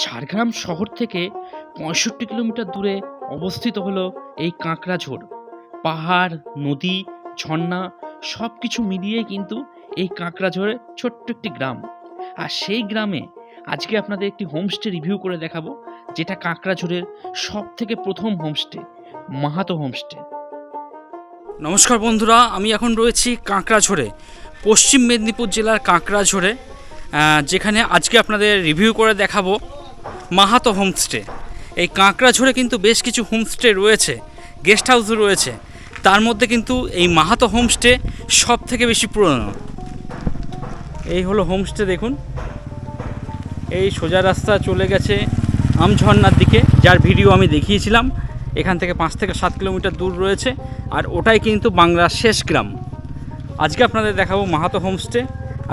ঝাড়গ্রাম শহর থেকে ৬৫ কিলোমিটার দূরে অবস্থিত হলো এই কাঁকড়াঝোড়। পাহাড়, নদী, ঝর্ণা সব কিছু মিলিয়ে কিন্তু এই কাঁকড়াঝোড়ে ছোট্ট একটি গ্রাম। আর সেই গ্রামে আজকে আপনাদের একটি হোমস্টে রিভিউ করে দেখাবো, যেটা কাঁকড়াঝোড়ের সবথেকে প্রথম হোমস্টে, মাহাতো হোমস্টে। নমস্কার বন্ধুরা, আমি এখন রয়েছি কাঁকড়াঝোড়ে, পশ্চিম মেদিনীপুর জেলার কাঁকড়াঝোড়ে, যেখানে আজকে আপনাদের রিভিউ করে দেখাবো মাহাতো হোমস্টে। এই কাঁকড়াঝোড়ে কিন্তু বেশ কিছু হোমস্টে রয়েছে, গেস্ট হাউস রয়েছে, তার মধ্যে কিন্তু এই মাহাতো হোমস্টে সব থেকে বেশি পুরনো। এই হলো হোমস্টে, দেখুন এই সোজা রাস্তা চলে গেছে আমঝর্ণার দিকে, যার ভিডিও আমি দেখিয়েছিলাম। এখান থেকে 5 থেকে 7 কিলোমিটার দূর রয়েছে, আর ওটাই কিন্তু বাংলার শেষ গ্রাম। আজকে আপনাদের দেখাবো মাহাতো হোমস্টে।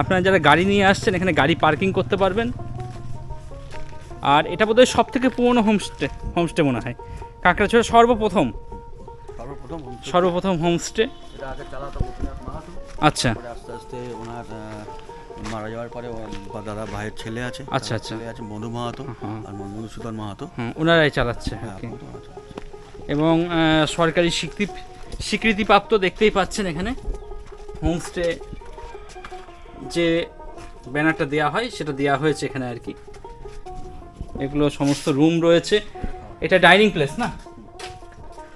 আপনারা যারা গাড়ি নিয়ে আসছেন, এখানে গাড়ি পার্কিং করতে পারবেন। আর এটা বোধহয় সব থেকে পুরনো হোমস্টে মনে হয় কাঁকড়াঝোড়ে, সর্বপ্রথম হোমস্টে। আচ্ছা, আস্তে আস্তে ওনার মারা যাওয়ার পরে দাদা ভাইয়ের ছেলে আছে, আচ্ছা আচ্ছা, ছেলে আছে মধু মাহাতো আর মধুসূদন মাহাতো, ওনারাই চালাচ্ছে। এবং সরকারি স্বীকৃতিপ্রাপ্ত, দেখতেই পাচ্ছেন এখানে হোমস্টে যে ব্যানারটা দেওয়া হয় সেটা দেওয়া হয়েছে এখানে আর কি। এগুলো সমস্ত রুম রয়েছে। এটা ডাইনিং প্লেস না,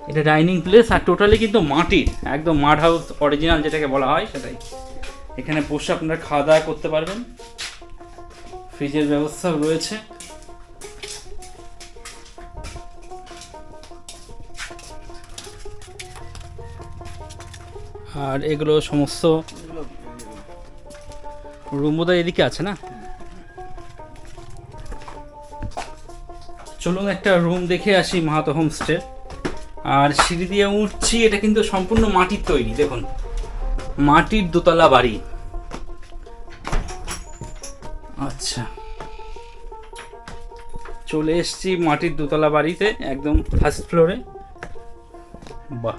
এটা ডাইনিং প্লেস। আর টোটালি কিন্তু মাটির, একদম মাড হাউস অরিজিনাল যেটাকে বলা হয় সেটাই। এখানে বসে আপনারা খাওয়া দাওয়া করতে পারবেন, ফ্রিজের ব্যবস্থাও রয়েছে। আর এগুলো সমস্ত রুম বোধহয় এদিকে আছে না। চলুন একটা রুম দেখে আসি মাহাতো হোমস্টে। আর সিঁড়ি দিয়ে উঠছি, এটা কিন্তু সম্পূর্ণ মাটির তৈরি, দেখুন মাটির দোতলা বাড়ি। আচ্ছা, চলে এসছি মাটির দোতলা বাড়িতে, একদম ফার্স্ট ফ্লোরে। বাহ,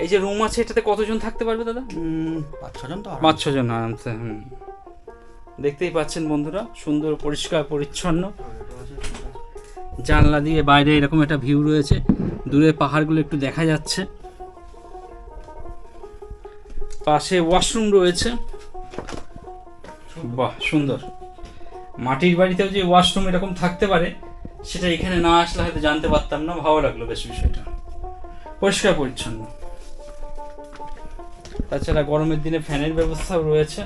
এই যে রুম আছে, এটাতে কতজন থাকতে পারবে দাদা? 5-6 জন আরামসে। দেখতেই পাচ্ছেন বন্ধুরা, সুন্দর পরিষ্কার পরিচ্ছন্ন। জানলা দিয়ে বাইরে এরকম একটা ভিউ রয়েছে, দূরে পাহাড়গুলো একটু দেখা যাচ্ছে। পাশে ওয়াশরুম রয়েছে। বাহ, সুন্দর। মাটির বাড়িতেও যে ওয়াশরুম এরকম থাকতে পারে, সেটা এখানে না আসলে হয়তো জানতে পারতাম না। ভালো লাগলো বেশ বিষয়টা, পরিষ্কার পরিচ্ছন্ন। তাছাড়া গরমের দিনে ফ্যানের ব্যবস্থাও রয়েছে।